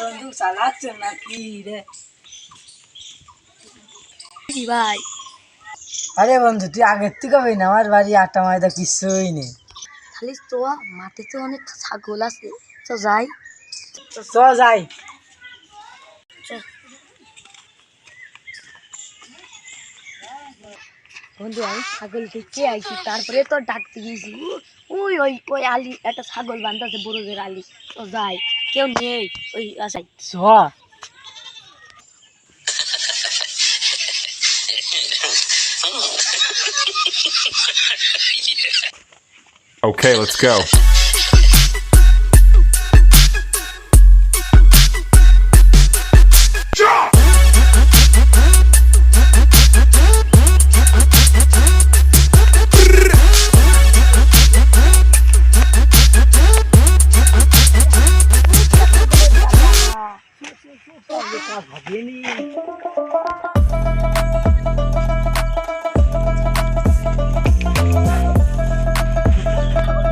বন্ধু চালাচ্ছ নাকি রে? ভাই আরে বন্ধু তুই আগের থেকে ভাই না, আমার বাড়ি আটা ময়দা কিছুই নেই। খালি তো মাঠে তো অনেক ছাগল আছে, তো যাই। চ যাই। বন্ধু আমি ছাগল দেখে আইছি, তারপরে তো ডাকতে গেছি। ওই ওই ওই আলি একটা ছাগল বান্ধাছে বড়দের আলি, তো যাই। কেউ নেই ওই আসাই। চ Okay, let's go.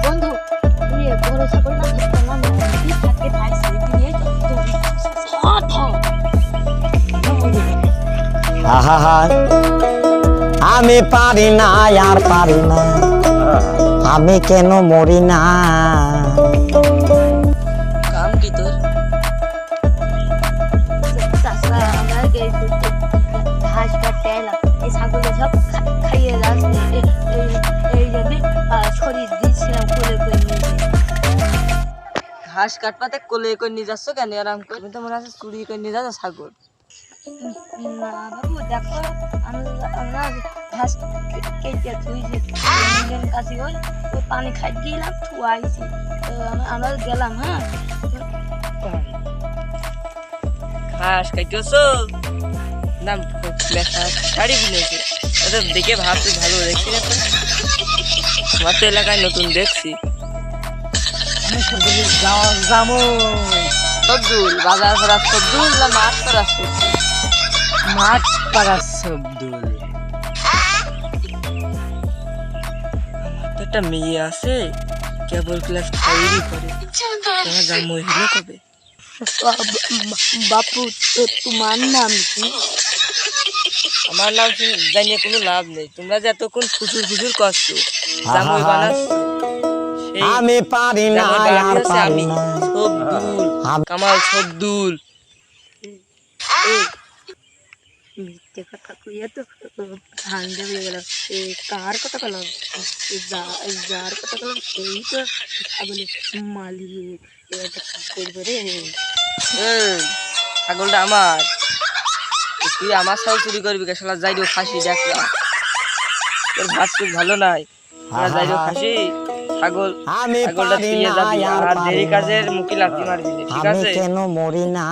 বন্ধু তুই বড় ছাগল না ধরলাম থাকে পাইছি দিয়ে আহা আমি পারি না আর পারি না, আমি কেন মরি না। কাম কি তোর? চাষা আমরা ঘাস কাটতে এলাম, এই ছাগলে সব খাইয়ে যাচ্ছে। এই জন্য শরীর দিচ্ছিলাম কোলে করে নিয়ে। ঘাস কাটপাতে কোলে করে নিয়ে যাচ্ছ কেন? আরাম করে তুমি তো মনে আছে চুরি করে নিয়ে যাচ্ছ ছাগল। না বাবু দেখো, আমরা ঘাস কেটে ধুইছি কাছে, ওই পানি খাই দিলাম থুয়াইছি, তো আমরা গেলাম। হ্যাঁ ঘাস কাটছো নাম শাড়ি বুনেছে, ওটা দেখে ভাবছি ভালো দেখছি না তো। আমার তো এলাকায় নতুন দেখছি। সবদুল বাজার করার সবদুল না মাঠ করার সবদুল? মাঠ করার সবদুল। একটা মেয়ে আছে কেবল ক্লাস 5 করে, তোমার জন্ম হইলো কবে? বাপু তোমার নাম কি? আমার নাম জানিয়ে কোনো লাভ নেই, তোমরা যে এতক্ষণ ফুচুর ফুচুর করছো জামই বানাচ্ছো। আমি পারি না আর পারি না, সবদুল কামাল সবদুল। মিথ্যে কথা কইয়া তো ধান দেবে গেল। কার কথা কলাম? যার কথা কলাম সেই তো ছাগলের মালিক। করবে রে ছাগলটা আমার, তুই আমার সাথে চুরি করবি কে? শালা যাইরো খাসি দেখলাম, তোর ভাত খুব ভালো নাই। যাইরো খাসি ছাগল, ছাগলটা তুই যাবি আর দেরি কাজের মুখে লাথি মারবি, ঠিক আছে? আমি কেন মরি না।